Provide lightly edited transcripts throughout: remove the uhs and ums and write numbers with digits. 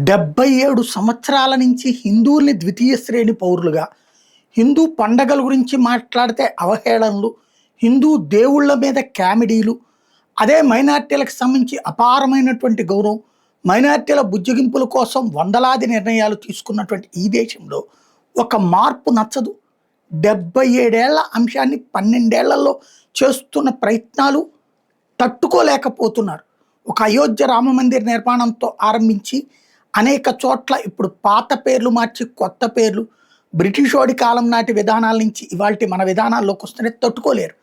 77 సంవత్సరాల నుంచి హిందువుల్ని ద్వితీయ శ్రేణి పౌరులుగా, హిందూ పండగల గురించి మాట్లాడితే అవహేళనలు, హిందూ దేవుళ్ళ మీద కామెడీలు, అదే మైనారిటీలకు సంబంధించి అపారమైనటువంటి గౌరవం, మైనారిటీల బుజ్జగింపుల కోసం వందలాది నిర్ణయాలు తీసుకున్నటువంటి ఈ దేశంలో ఒక మార్పు నచ్చదు. 77 ఏళ్ల అంశాన్ని 12 ఏళ్లలో చేస్తున్న ప్రయత్నాలు తట్టుకోలేకపోతున్నారు. ఒక అయోధ్య రామమందిర్ నిర్మాణంతో ఆరంభించి అనేక చోట్ల ఇప్పుడు పాత పేర్లు మార్చి కొత్త పేర్లు, బ్రిటిషోడి కాలం నాటి విధానాల నుంచి ఇవాల్టి మన విధానాల్లోకి వస్తేనే తట్టుకోలేరు.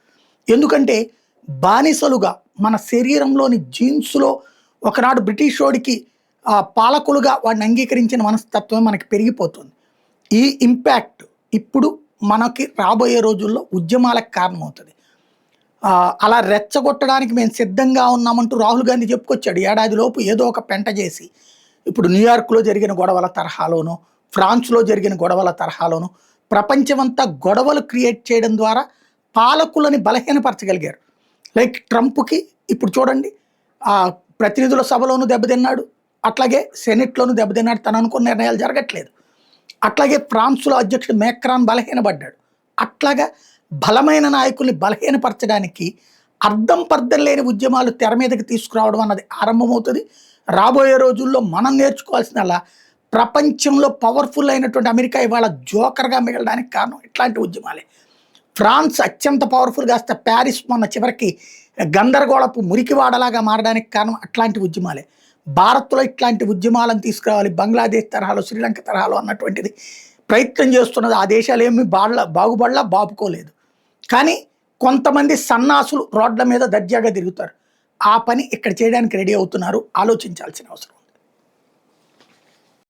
ఎందుకంటే బానిసలుగా మన శరీరంలోని జీన్స్లో ఒకనాడు బ్రిటిషోడికి పాలకులుగా వాడిని అంగీకరించిన మనస్తత్వం మనకి పెరిగిపోతుంది. ఈ ఇంపాక్ట్ ఇప్పుడు మనకి రాబోయే రోజుల్లో ఉద్యమాలకు కారణమవుతుంది. అలా రెచ్చగొట్టడానికి మేము సిద్ధంగా ఉన్నామంటూ రాహుల్ గాంధీ చెప్పుకొచ్చాడు. ఏడాదిలోపు ఏదో ఒక పెంట చేసి ఇప్పుడు న్యూయార్క్లో జరిగిన గొడవల తరహాలోనో, ఫ్రాన్స్లో జరిగిన గొడవల తరహాలోనో ప్రపంచమంతా గొడవలు క్రియేట్ చేయడం ద్వారా పాలకులని బలహీనపరచగలిగారు. లైక్ ట్రంప్కి ఇప్పుడు చూడండి, ప్రతినిధుల సభలోనూ దెబ్బతిన్నాడు, అట్లాగే సెనెట్లోనూ దెబ్బతిన్నాడు. తను అనుకున్న నిర్ణయాలు జరగట్లేదు. అట్లాగే ఫ్రాన్స్లో అధ్యక్షుడు మేక్రాన్ బలహీనపడ్డాడు. అట్లాగా బలమైన నాయకుల్ని బలహీనపరచడానికి అర్థం పర్థం లేని ఉద్యమాలు తెర మీదకి తీసుకురావడం అన్నది ఆరంభమవుతుంది. రాబోయే రోజుల్లో మనం నేర్చుకోవాల్సిన ప్రపంచంలో పవర్ఫుల్ అయినటువంటి అమెరికా ఇవాళ జోకర్గా మిగలడానికి కారణం ఇట్లాంటి ఉద్యమాలే. ఫ్రాన్స్ అత్యంత పవర్ఫుల్ కాస్త ప్యారిస్ మొన్న చివరికి గందరగోళపు మురికివాడలాగా మారడానికి కారణం అట్లాంటి ఉద్యమాలే. భారత్లో ఇట్లాంటి ఉద్యమాలను తీసుకురావాలి, బంగ్లాదేశ్ తరహాలో, శ్రీలంక తరహాలో అన్నటువంటిది ప్రయత్నం చేస్తున్నది. ఆ దేశాలు ఏమి బాగుపడలా, బాపుకోలేదు. కానీ కొంతమంది సన్నాసులు రోడ్ల మీద దర్జాగా తిరుగుతారు. ఆ పని ఇక్కడ చేయడానికి రెడీ అవుతున్నారు. ఆలోచించాల్సిన అవసరం.